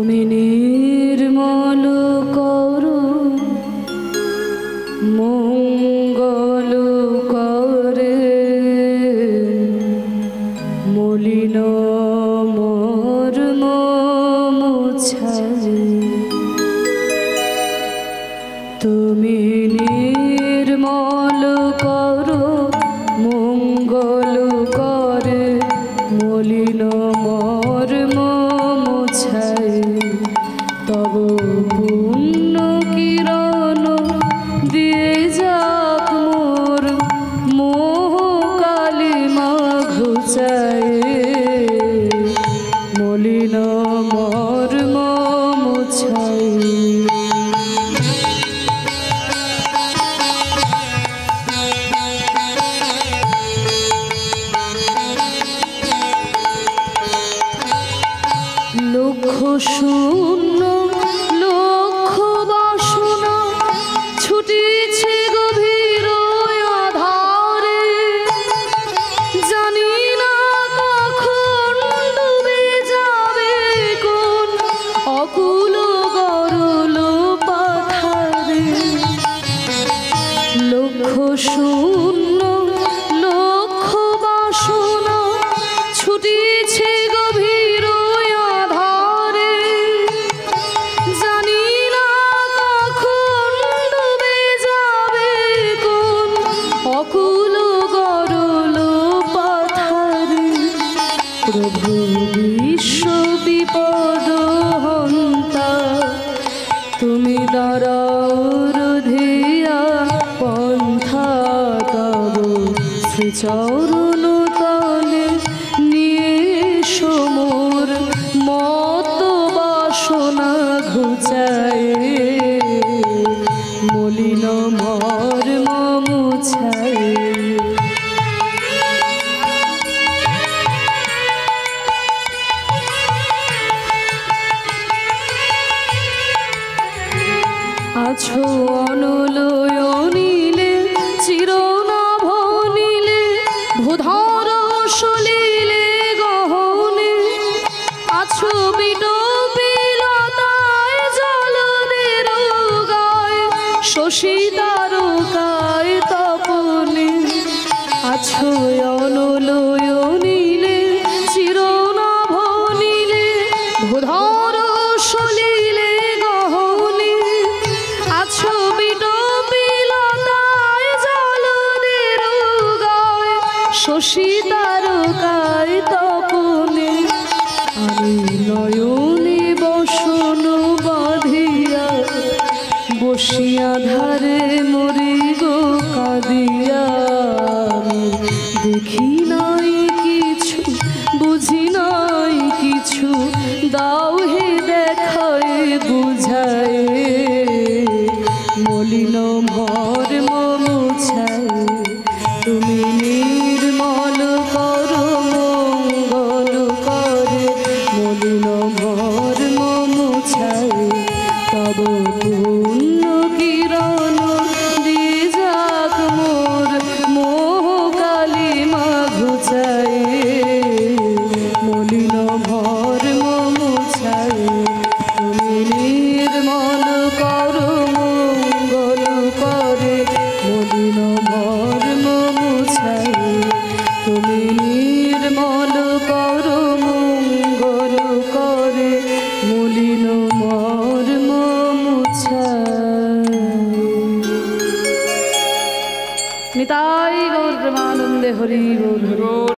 তুমি নির্মল করো মঙ্গল করে মলিন মর্ম মুছাই। তুমি নির্মল করো মঙ্গল করে মলিন মর্ম মুছাই। তব পুণ্য কিরণ দিয়ে যাক মোর মোহ কালিমা ঘুচাই। মলিন মর্ম মুছাই। লক্ষ শূন্য লক্ষ বাসনা ছুটিছে গভীর আধারে। জানি না কখন ডুবে যাবে কোন অকুল গরল পাথারে। লক্ষ শূন্য লক্ষ বাসনা ছুটিছে গভীর আধারে। জানি না কখন ডুবে যাবে কোন অকুল গরল পাথারে। প্রভু বিশ্ব বিপদ হন্তা তুমি দাঁড়াও রুধিয়া পন্থা। তব শ্রীচরণ তলে নিয়ে সমর মত বাসনা ঘুচাই। মলিন মর্ম মুছাই। আছো অনলয়নীলে চিরনাভ নীলে ভূধর সলিলে গহনে। আছো বিটপিলতায় জলদের গায় শশী তারকায় তপনে। আছো অনলয়নীলে চিরনাভ নীলে ভূধর সলিলে গহনে। আছো বিটপিলতায় জলদের গায় শশী তারকায় তপনে। আমি নয়নে বসন বাঁধিয়া বসিয়া ধারে মরি গো কাঁদিয়া। আমি দেখি নাই কিছু বুঝি নাই কিছু দাও হে দেখায় বুঝায়। মলিন মর্ম মুছাই। তুমি নির্মল করো মঙ্গল করে মলিন মর্ম মুছাই। তব পুণ্য কিরণ দিয়ে যাক মোর মোহ কালিমা ঘুচাই। মলিন মর্ম মুছাই। তুমি নির্মল করো মঙ্গল করে মলিন মর্ম মুছাই। তুমি নির্মল করো মঙ্গল করে মলিন মর্ম মুছাই। নিতাই গৌর প্রেমানন্দে হরি গৌর হরি।